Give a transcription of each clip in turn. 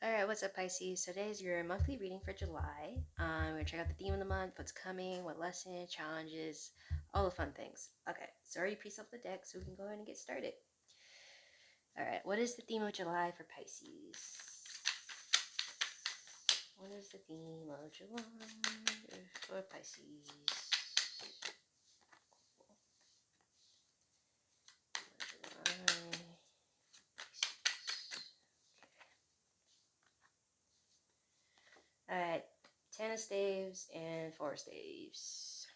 Alright, what's up, Pisces? Today's your monthly reading for July. We're gonna check out the theme of the month, what's coming, what lesson, challenges, all the fun things. Okay, so already piece up the deck so we can go ahead and get started. Alright, what is the theme of July for Pisces? What is the theme of July for Pisces? July. Alright, Ten of Staves and Four of Staves.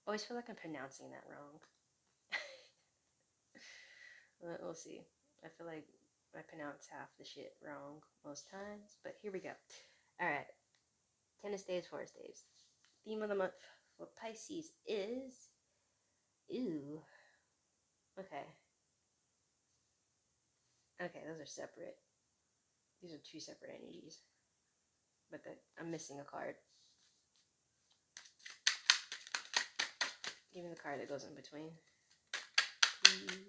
Always feel like I'm pronouncing that wrong. We'll see. I feel like I pronounce half the shit wrong most times, but here we go. Alright, Ten of Staves, Four of Staves. Theme of the month for Pisces is. Ooh. Okay. Okay, those are separate. These are two separate energies. But I'm missing a card. Give me the card that goes in between. Please.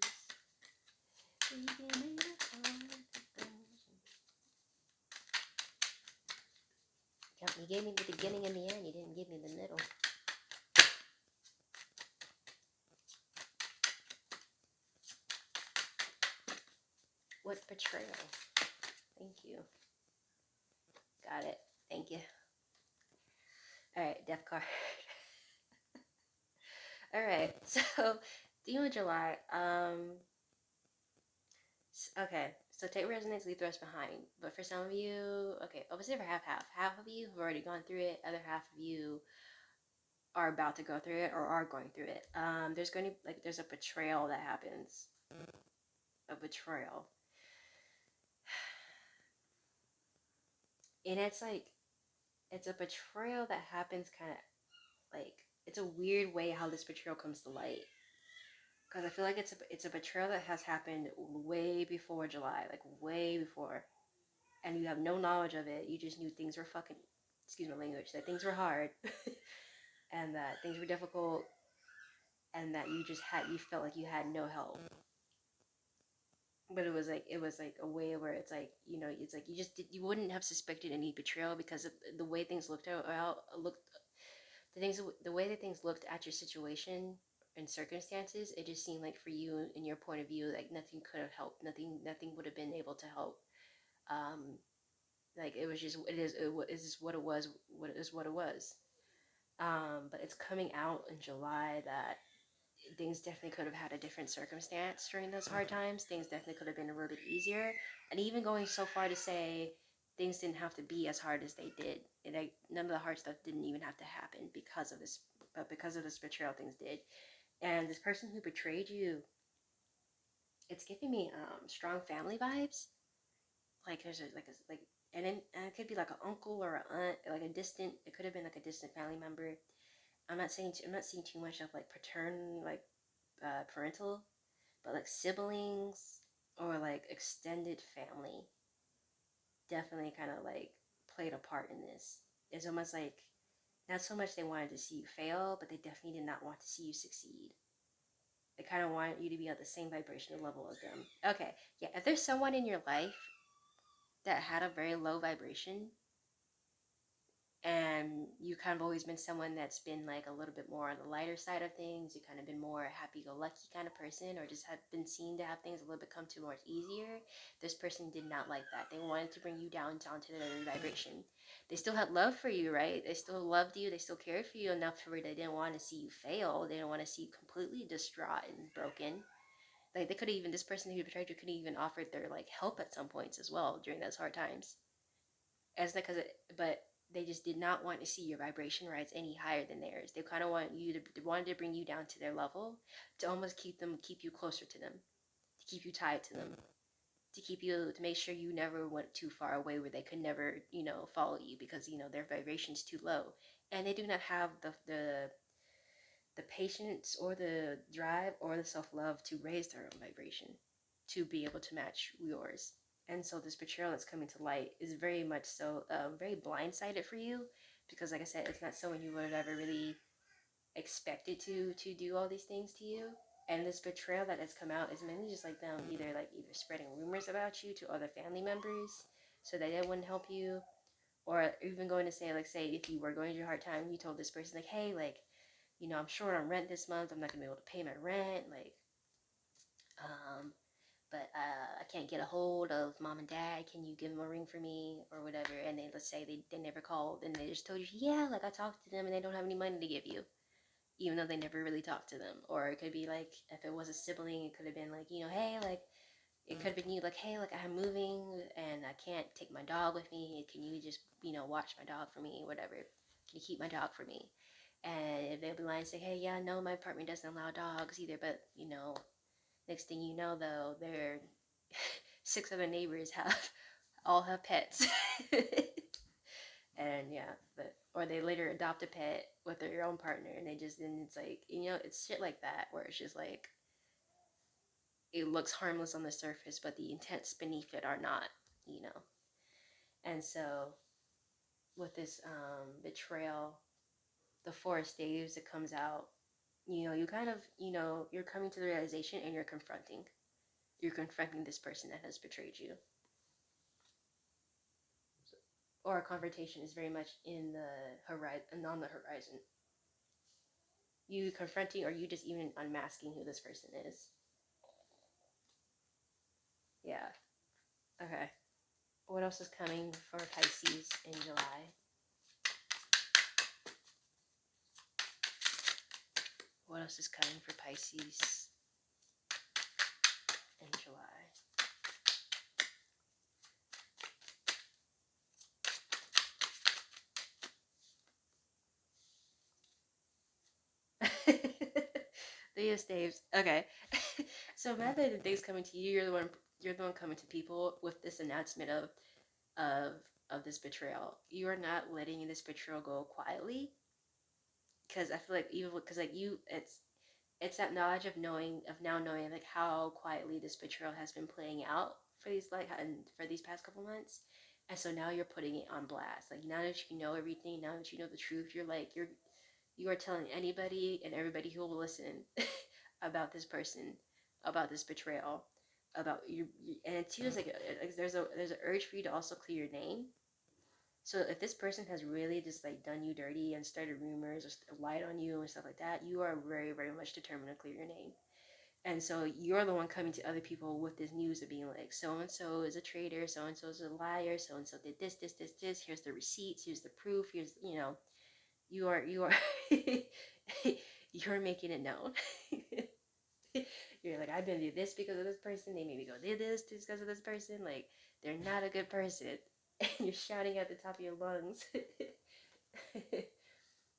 Please give me the card that goes in. You gave me the beginning and the end. You didn't give me the middle. What betrayal? Thank you. Got it. Thank you. Alright, death card. Alright, so theme of July. Okay, so take resonance, leave the rest behind. But for some of you, okay, obviously for half. Half of you have already gone through it. Other half of you are about to go through it or are going through it. There's a betrayal that happens. A betrayal. And it's a betrayal that happens kind of like, it's a weird way how this betrayal comes to light. Because I feel like it's a betrayal that has happened way before July, like way before, and you have no knowledge of it. You just knew things were fucking, excuse my language, that things were hard, and that things were difficult, and that you felt like you had no help. But it was like a way where it's like, it's like you wouldn't have suspected any betrayal because of the way things looked the way that things looked at your situation and circumstances. It just seemed like for you, in your point of view, like nothing could have helped. Nothing would have been able to help. Um, like it was just it is what it was. What is what it was. But it's coming out in July that things definitely could have had a different circumstance during those hard times. Things definitely could have been a little bit easier, and even going so far to say things didn't have to be as hard as they did. None of the hard stuff didn't even have to happen because of this, but because of this betrayal, things did. And this person who betrayed you, it's giving me strong family vibes. Like there's like, and it could be like an uncle or an aunt, like a distant. It could have been like a distant family member. I'm not seeing too much of like parental, but like siblings or like extended family definitely kind of like played a part in this. It's almost like not so much they wanted to see you fail, but they definitely did not want to see you succeed. They kind of want you to be at the same vibrational level as them. Okay, yeah, if there's someone in your life that had a very low vibration, and you kind of always been someone that's been like a little bit more on the lighter side of things, you kind of been more happy-go-lucky kind of person, or just have been seen to have things a little bit come to more easier. This person did not like that. They wanted to bring you down to their vibration. They still had love for you, right? They still loved you. They still cared for you enough to where they didn't want to see you fail. They didn't want to see you completely distraught and broken. Like they could even, this person who betrayed you could even offered their like help at some points as well during those hard times. As because but they just did not want to see your vibration rise any higher than theirs. They kind of wanted to bring you down to their level, to almost keep you closer to them, to keep you tied to them, to make sure you never went too far away where they could never, follow you because their vibration's too low, and they do not have the patience or the drive or the self love to raise their own vibration to be able to match yours. And so this betrayal that's coming to light is very much so very blindsided for you because, like I said, it's not someone you would have ever really expected to do all these things to you. And this betrayal that has come out is mainly just like them either spreading rumors about you to other family members so that they wouldn't help you, or even going to say, like, say if you were going through a hard time, you told this person, like, hey, like, I'm short on rent this month, I'm not gonna be able to pay my rent, like, um but I can't get a hold of mom and dad, can you give them a ring for me or whatever, and they, let's say they never called and they just told you, yeah, like, I talked to them and they don't have any money to give you, even though they never really talked to them. Or it could be like, if it was a sibling, it could have been like, hey, like, it could have been you, like, hey, like, I'm moving and I can't take my dog with me, can you just, watch my dog for me, whatever, can you keep my dog for me? And they'll be lying, say, hey, yeah, no, my apartment doesn't allow dogs either, but next thing you know, though, their 6 other neighbors all have pets. And yeah, but or they later adopt a pet with their own partner, and it's like, it's shit like that where it's just like, it looks harmless on the surface, but the intents beneath it are not, you know. And so with this betrayal, the 4 staves that comes out, you kind of, you're coming to the realization and you're confronting this person that has betrayed you. Or a confrontation is very much in the horizon, on the horizon. You confronting, or you just even unmasking who this person is. Yeah. Okay. What else is coming for Pisces in July? What else is coming for Pisces in July? The staves. Okay. So rather than things coming to you, you're the one coming to people with this announcement of of this betrayal. You are not letting this betrayal go quietly, because I feel like, even because, like, it's that knowledge of now knowing, like, how quietly this betrayal has been playing out for these past couple months. And so now you're putting it on blast, like, now that you know everything, now that you know the truth, you are telling anybody and everybody who will listen about this person, about this betrayal, about you. And it feels like, there's an urge for you to also clear your name. So if this person has really just, like, done you dirty and started rumors or lied on you and stuff like that, you are very, very much determined to clear your name. And so you're the one coming to other people with this news of being like, so and so is a traitor, so and so is a liar, so and so did this, this, this, this. Here's the receipts. Here's the proof. Here's, you are you're making it known. You're like, I've been through this because of this person. They made me go do this because of this person. Like, they're not a good person. And you're shouting at the top of your lungs.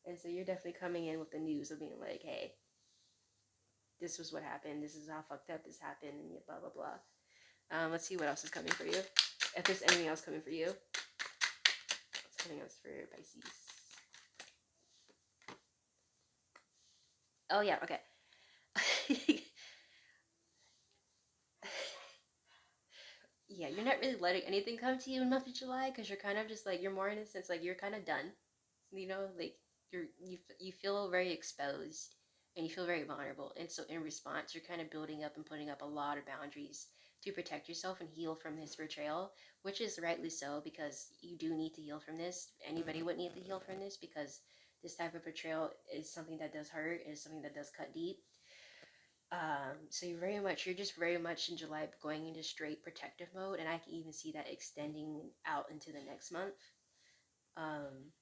And so you're definitely coming in with the news of being like, hey, this was what happened. This is how fucked up this happened. And blah, blah, blah. Let's see what else is coming for you. If there's anything else coming for you. What's coming else for Pisces? Oh, yeah, okay. Yeah, you're not really letting anything come to you in the month of July, because you're kind of just like, you're more in a sense like you're kind of done. Like, you feel very exposed and you feel very vulnerable. And so in response, you're kind of building up and putting up a lot of boundaries to protect yourself and heal from this betrayal, which is rightly so, because you do need to heal from this. Anybody would need to heal from this, because this type of betrayal is something that does hurt, is something that does cut deep. So you're just very much in July going into straight protective mode, and I can even see that extending out into the next month. Um,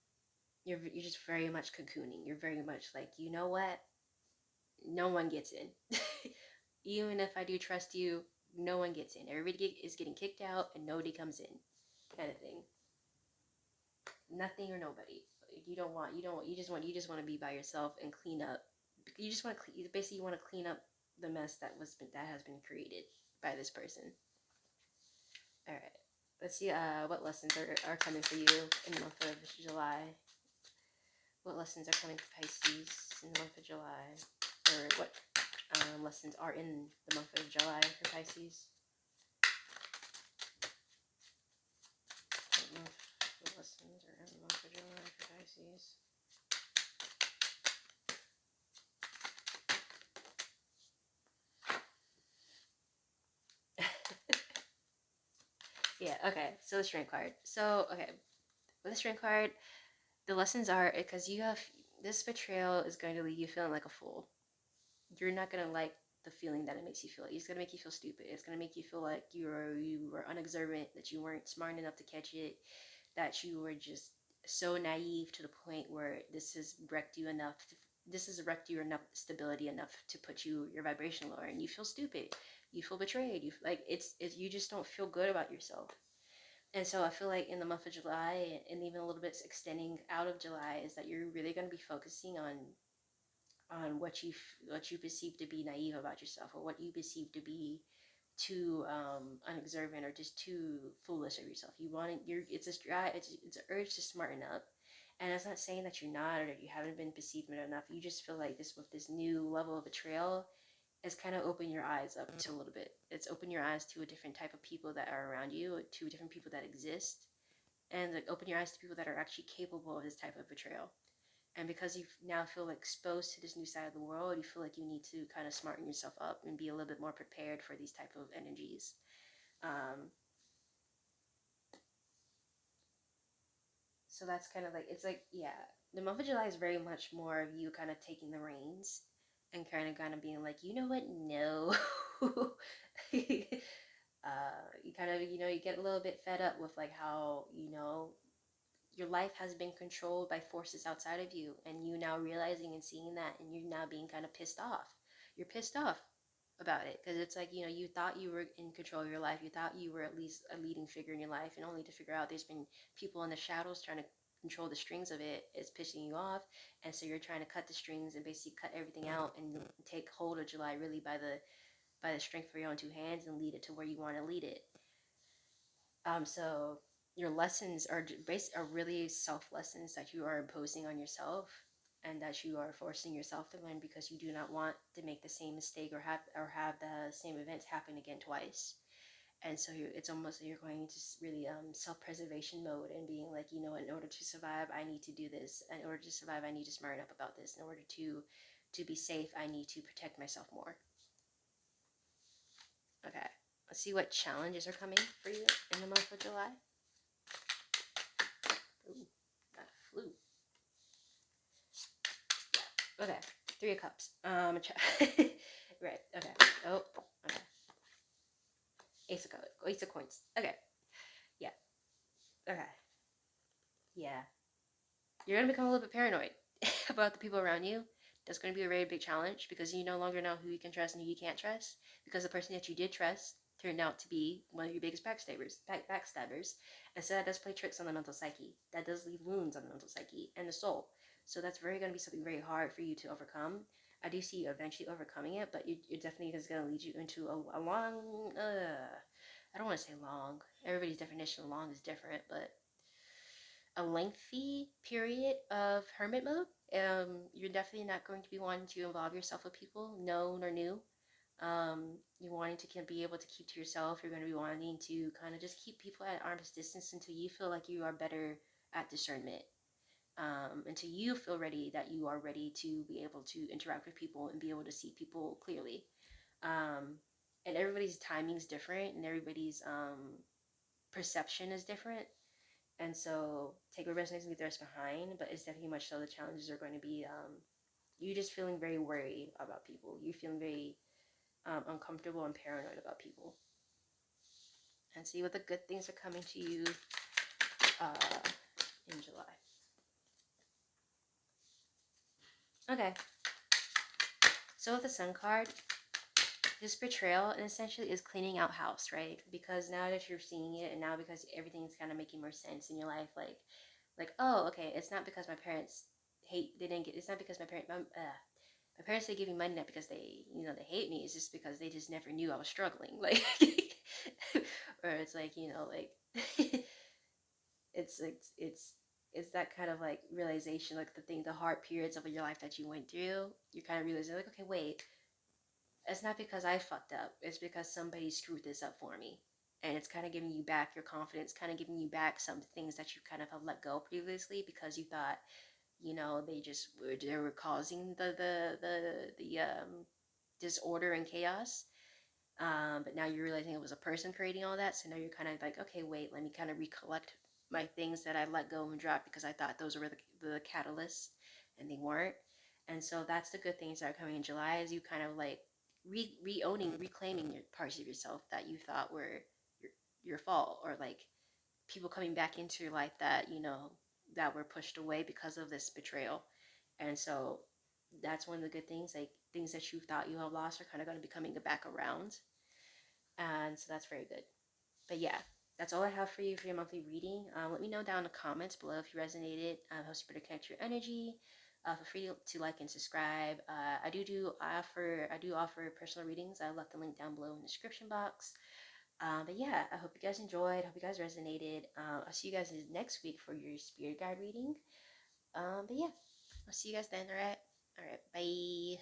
you're just very much cocooning. You're very much like, you know what? No one gets in. Even if I do trust you, no one gets in. Everybody is getting kicked out, and nobody comes in, kind of thing. Nothing or nobody. You just want to be by yourself and clean up. You just want to basically, you want to clean up the mess that has been created by this person. All right. Let's see what lessons are coming for you in the month of July. What lessons are coming for Pisces in the month of July? Or what lessons are in the month of July for Pisces? What lessons are in the month of July for Pisces? Yeah, okay. So the strength card. So, okay, with the strength card, the lessons are because you have this betrayal is going to leave you feeling like a fool. You're not gonna like the feeling that it makes you feel. It's gonna make you feel stupid. It's gonna make you feel like you were unobservant, that you weren't smart enough to catch it, that you were just so naive to the point where this has wrecked you enough stability enough to put your vibration lower, and you feel stupid. You feel betrayed. You like it's you just don't feel good about yourself. And so I feel like in the month of July and even a little bit extending out of July is that you're really going to be focusing on what you perceive to be naive about yourself, or what you perceive to be too unobservant or just too foolish of yourself. You want it, you're it's a drive, it's an urge to smarten up. And it's not saying that you're not or that you haven't been perceived enough. You just feel like this with this new level of betrayal is kind of open your eyes up to a little bit. It's open your eyes to a different type of people that are around you, to different people that exist, and like open your eyes to people that are actually capable of this type of betrayal. And because you now feel exposed to this new side of the world, you feel like you need to kind of smarten yourself up and be a little bit more prepared for these type of energies. Um, so that's kind of like it's like yeah, the month of July is very much more of you kind of taking the reins and kind of being like, you know what, no. You kind of you get a little bit fed up with like how your life has been controlled by forces outside of you, and you now realizing and seeing that, and you're now being kind of pissed off. You're pissed off about it because it's like you thought you were in control of your life, you thought you were at least a leading figure in your life, and only to figure out there's been people in the shadows trying to control the strings of it. It's pissing you off, and so you're trying to cut the strings and basically cut everything out and take hold of July really by the strength of your own two hands and lead it to where you want to lead it. So your lessons are really self lessons that you are imposing on yourself, and that you are forcing yourself to learn because you do not want to make the same mistake or have the same events happen again twice. And so it's almost like you're going into really self-preservation mode and being like, in order to survive, I need to do this. In order to survive, I need to smarten up about this. In order to be safe, I need to protect myself more. Okay, let's see what challenges are coming for you in the month of July. Ooh, got a flu. Okay, Three of Cups. Right. Okay. Oh. Okay. Ace of Coins. Okay. Yeah. Okay. Yeah. You're gonna become a little bit paranoid about the people around you. That's going to be a very big challenge because you no longer know who you can trust and who you can't trust, because the person that you did trust turned out to be one of your biggest backstabbers. And so that does play tricks on the mental psyche. That does leave wounds on the mental psyche and the soul. So that's very going to be something very hard for you to overcome. I do see you eventually overcoming it, but it definitely is going to lead you into a long, I don't want to say long. Everybody's definition of long is different, but a lengthy period of hermit mode. You're definitely not going to be wanting to involve yourself with people, known or new. You're wanting to be able to keep to yourself. You're going to be wanting to kind of just keep people at arm's distance until you feel like you are better at discernment. Until you feel ready, that you are ready to be able to interact with people and be able to see people clearly. Um, and everybody's timing is different, and everybody's perception is different. And so take what resonates and leave the rest behind. But it's definitely much so the challenges are going to be you just feeling very worried about people. You feeling very uncomfortable and paranoid about people. And see what the good things are coming to you uh, in July. Okay. So with the Sun card, this betrayal and essentially is cleaning out house, right? Because now that you're seeing it, and now because everything's kind of making more sense in your life, like oh, okay, it's not because my parents they didn't get. It's not because my parents didn't give me money not because they hate me. It's just because they just never knew I was struggling, like, or it's like like it's that kind of like realization, like the hard periods of your life that you went through. You kind of realize like, okay, wait, it's not because I fucked up. It's because somebody screwed this up for me. And it's kind of giving you back your confidence, kind of giving you back some things that you kind of have let go previously because you thought, they were causing the disorder and chaos. But now you're realizing it was a person creating all that. So now you're kind of like, okay, wait, let me kind of recollect my things that I let go and drop because I thought those were the catalysts, and they weren't. And so that's the good things that are coming in July, is you kind of like re-owning, reclaiming your parts of yourself that you thought were your fault, or like people coming back into your life that, that were pushed away because of this betrayal. And so that's one of the good things, like things that you thought you have lost are kind of going to be coming back around. And so that's very good. But yeah, that's all I have for you for your monthly reading. Let me know down in the comments below if you resonated. Helps you better connect your energy. Feel free to like and subscribe. I do offer personal readings. I left the link down below in the description box. But yeah, I hope you guys enjoyed. Hope you guys resonated. I'll see you guys next week for your spirit guide reading. But yeah, I'll see you guys then. All right. All right. Bye.